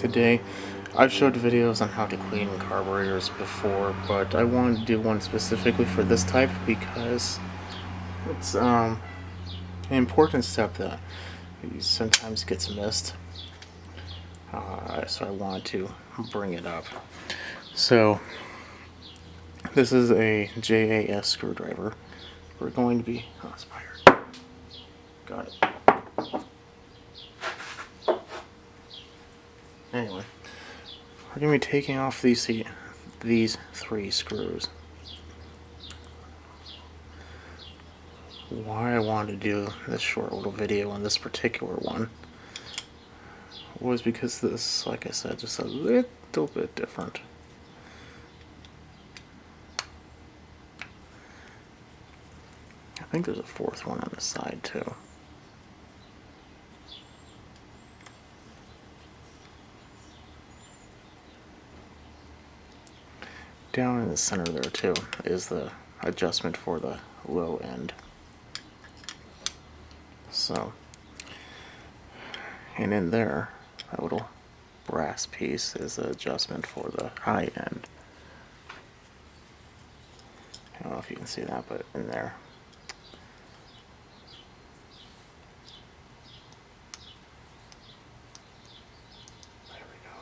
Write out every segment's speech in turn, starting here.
Today, I've showed videos on how to clean carburetors before, but I wanted to do one specifically for this type because it's an important step that sometimes gets missed. So I wanted to bring it up. So this is a JAS screwdriver. We're going to be spider. Got it. Anyway, we're going to be taking off these three screws. Why I wanted to do this short little video on this particular one was because this, like I said, just a little bit different. I think there's a fourth one on the side too. Down in the center there too is the adjustment for the low end. So, and in there, that little brass piece is the adjustment for the high end. I don't know if you can see that, but in there. There we go.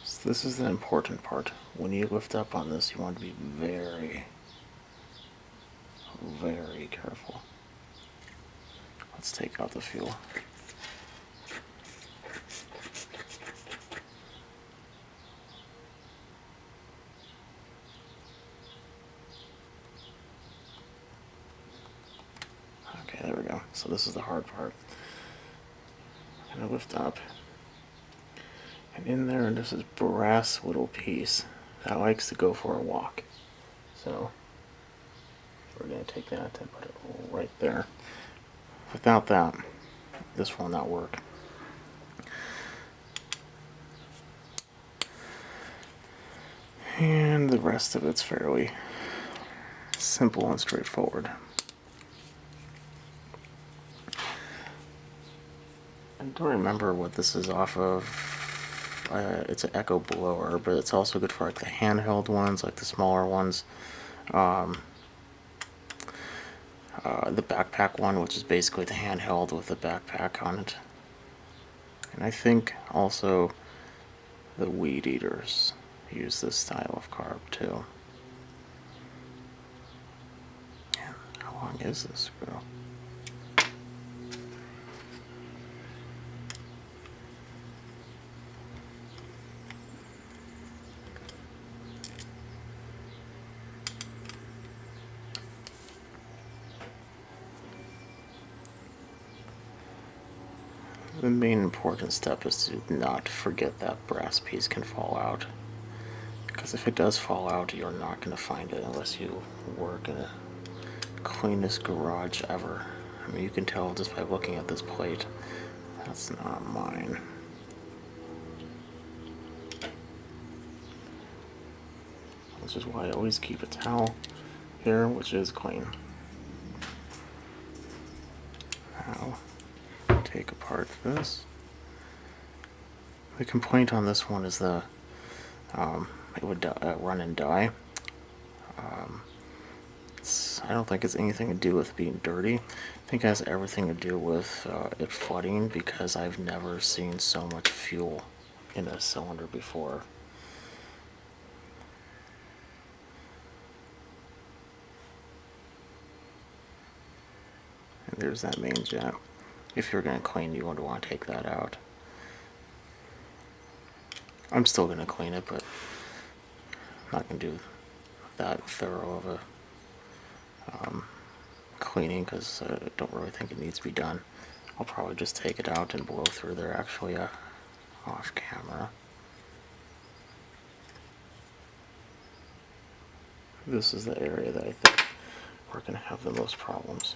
So this is the important part. When you lift up on this, you want to be very, very careful. Let's take out the fuel. Okay, there we go. So this is the hard part. I'm gonna lift up. And in there, there's this brass little piece that likes to go for a walk. So we're gonna take that and put it right there. Without that, this will not work. And the rest of it's fairly simple and straightforward. I don't remember what this is off of. It's an Echo blower, but it's also good for like the handheld ones, like the smaller ones. The backpack one, which is basically the handheld with the backpack on it. And I think also the weed eaters use this style of carb too. Man, how long is this screw? The main important step is to not forget that brass piece can fall out. Because if it does fall out, you're not going to find it unless you work in the cleanest garage ever. I mean, you can tell just by looking at this plate. That's not mine. Which is why I always keep a towel here, which is clean. Now, take apart this. The complaint on this one is the it would run and die. I don't think it's anything to do with being dirty. I think it has everything to do with it flooding, because I've never seen so much fuel in a cylinder before. And there's that main jet. If you're going to clean, you would want to take that out. I'm still going to clean it, but I'm not going to do that thorough of a cleaning, because I don't really think it needs to be done. I'll probably just take it out and blow through there actually off camera. This is the area that I think we're going to have the most problems.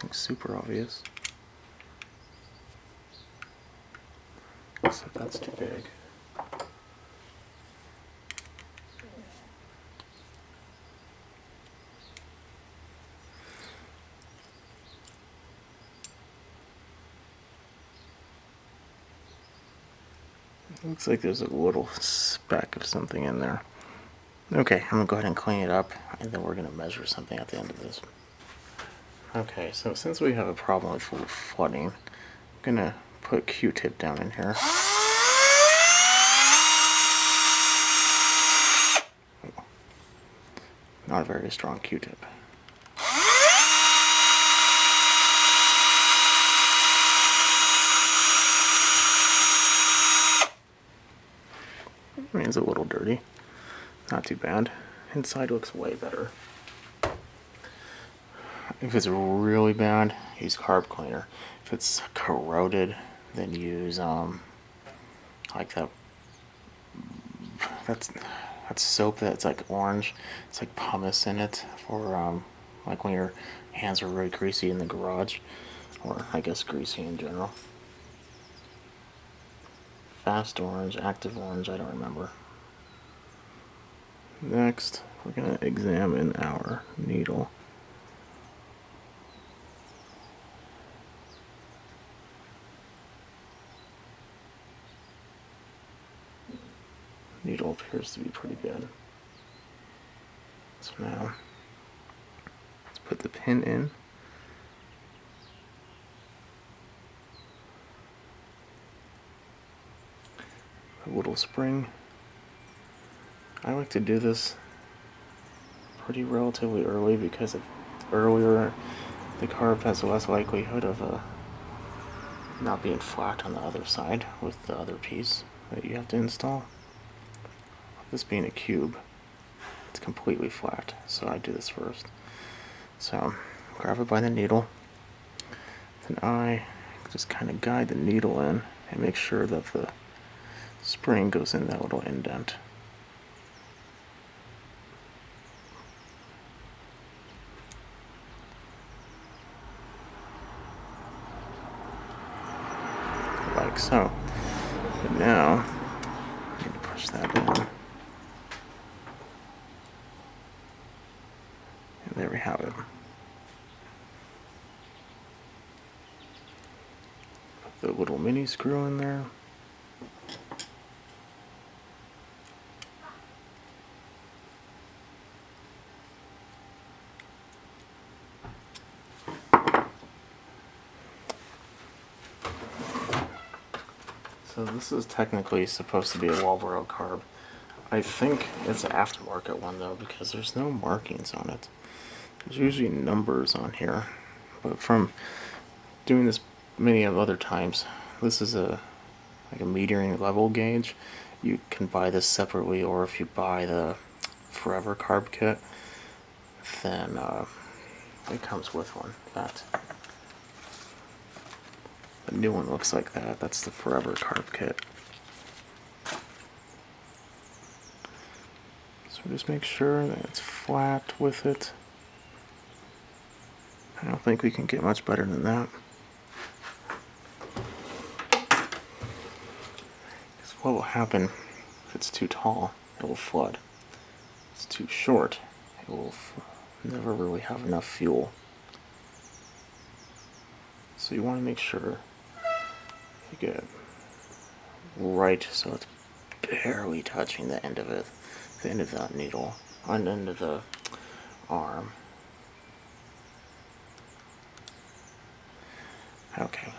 Nothing super obvious. Except that's too big. Looks like there's a little speck of something in there. Okay, I'm gonna go ahead and clean it up, and then we're gonna measure something at the end of this. Okay, so since we have a problem with flooding, I'm gonna put Q-tip down in here. Not a very strong Q-tip. I mean, it's a little dirty. Not too bad. Inside looks way better. If it's really bad, use carb cleaner. If it's corroded, then use like that's soap that's like orange. It's like pumice in it for like when your hands are really greasy in the garage, or I guess greasy in general. Fast orange, active orange, I don't remember. Next, we're going to examine our needle. Needle appears to be pretty good. So now, let's put the pin in. A little spring. I like to do this pretty relatively early because if earlier the carb has less likelihood of not being flat on the other side with the other piece that you have to install. This being a cube, it's completely flat, so I do this first. So grab it by the needle, then I just kind of guide the needle in and make sure that the spring goes in that little indent. Like so. But now, I need to push that in. And there we have it. Put the little mini screw in there. So this is technically supposed to be a Walboro carb. I think it's an aftermarket one though because there's no markings on it. There's usually numbers on here, but from doing this many of other times, this is like a metering level gauge. You can buy this separately, or if you buy the Forever Carb kit, then it comes with one. That the new one looks like that. That's the Forever Carb kit. So just make sure that it's flat with it. I don't think we can get much better than that. Because what will happen if it's too tall, it will flood. If it's too short, it will never really have enough fuel. So you want to make sure you get it right so it's barely touching the end of it, the end of that needle, on the end of the arm. Okay.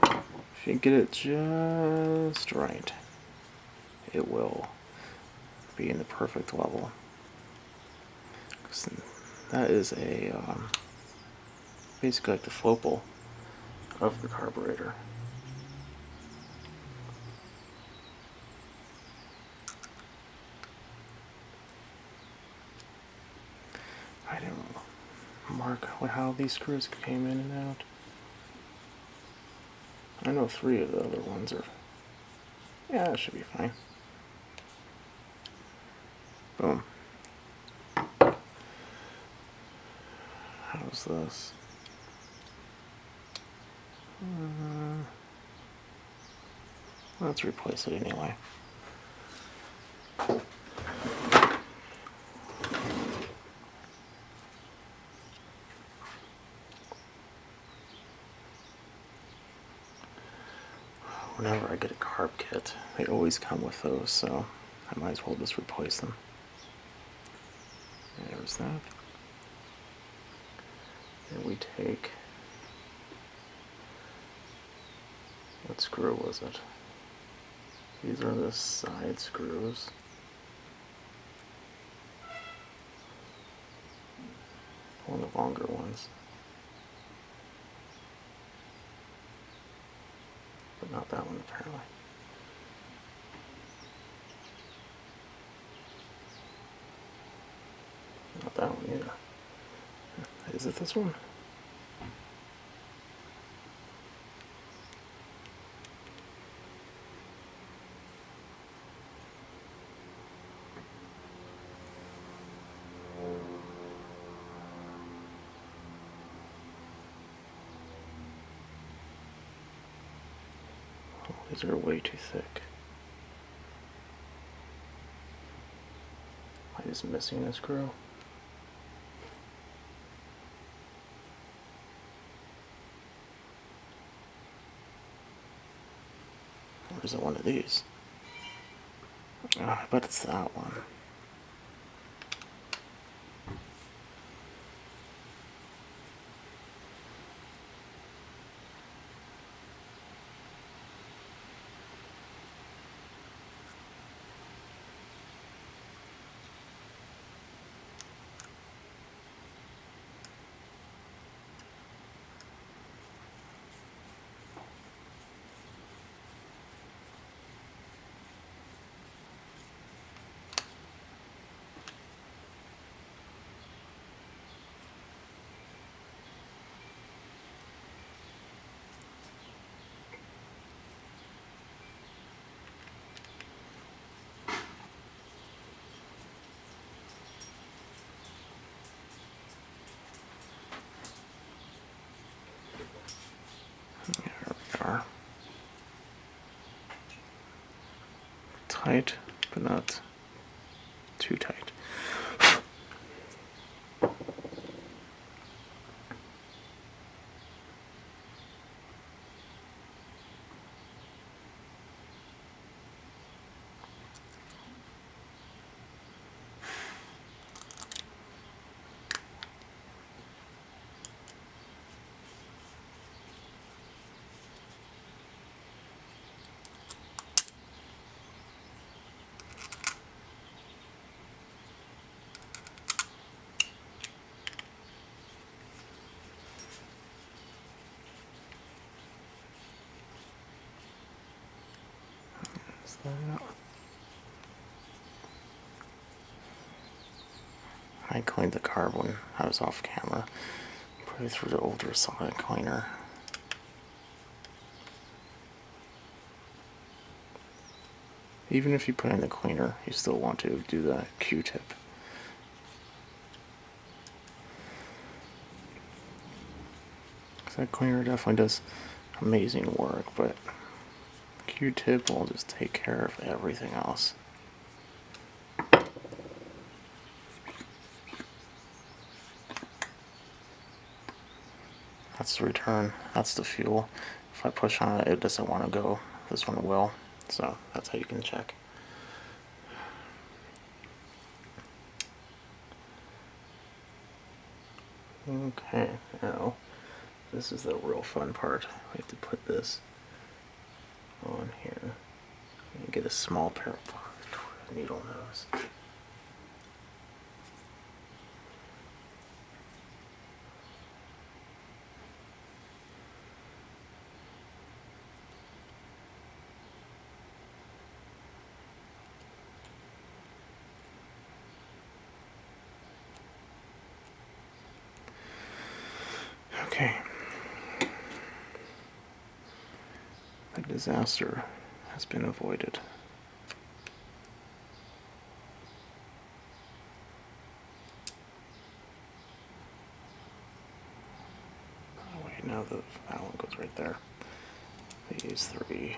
If you get it just right, it will be in the perfect level. That is a basically like the flopal of the carburetor. I didn't mark how these screws came in and out. I know 3 of the other ones are. Yeah, that should be fine. Boom. How's was this? Let's replace it anyway. Whenever I get a carb kit, they always come with those, so I might as well just replace them. There's that. And we take, what screw was it? These are the side screws. One of the longer ones. But not that one apparently. Not that one either. Is it this one? Oh, these are way too thick. Am I just missing a screw? Or is it one of these? Oh, I bet it's that one. There we are. Tight, but not too tight. Is that? I cleaned the carb when I was off camera. Put it through the ultrasonic cleaner. Even if you put in the cleaner, you still want to do the Q-tip. That cleaner definitely does amazing work, but Q-tip will just take care of everything else. That's the return. That's the fuel. If I push on it, it doesn't want to go. This one will. So that's how you can check. Okay, now this is the real fun part. We have to put this on here and get a small pair of needle nose. Okay. The disaster has been avoided. that one goes right there. These three.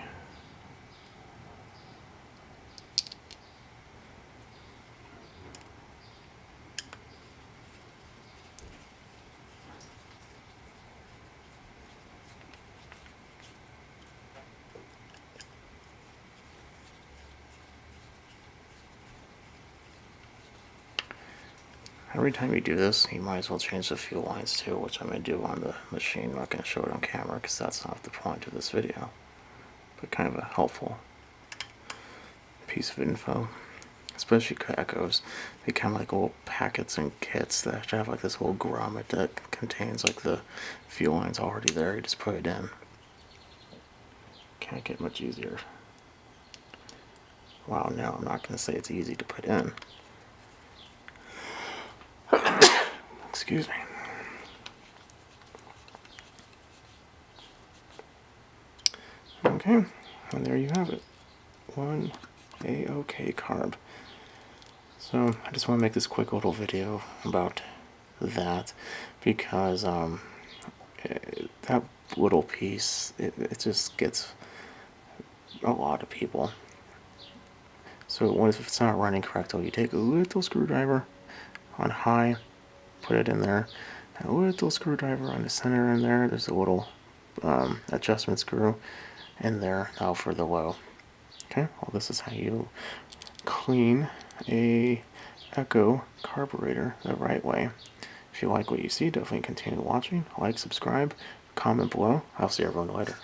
Every time you do this, you might as well change the fuel lines too, which I'm going to do on the machine. I'm not going to show it on camera because that's not the point of this video. But kind of a helpful piece of info. Especially Echoes. They kind of like little packets and kits that have like this little grommet that contains like the fuel lines already there. You just put it in. Can't get much easier. Wow, no, I'm not going to say it's easy to put in. Excuse me. Okay, and there you have it. One Echo Carb. So I just want to make this quick little video about that because that little piece, it just gets a lot of people. So if it's not running correctly, you take a little screwdriver on high, put it in there, and a little screwdriver on the center in there. There's a little adjustment screw in there now for the low. Okay, well, this is how you clean a Echo carburetor the right way. If you like what you see, definitely continue watching. Like, subscribe, comment below. I'll see everyone later.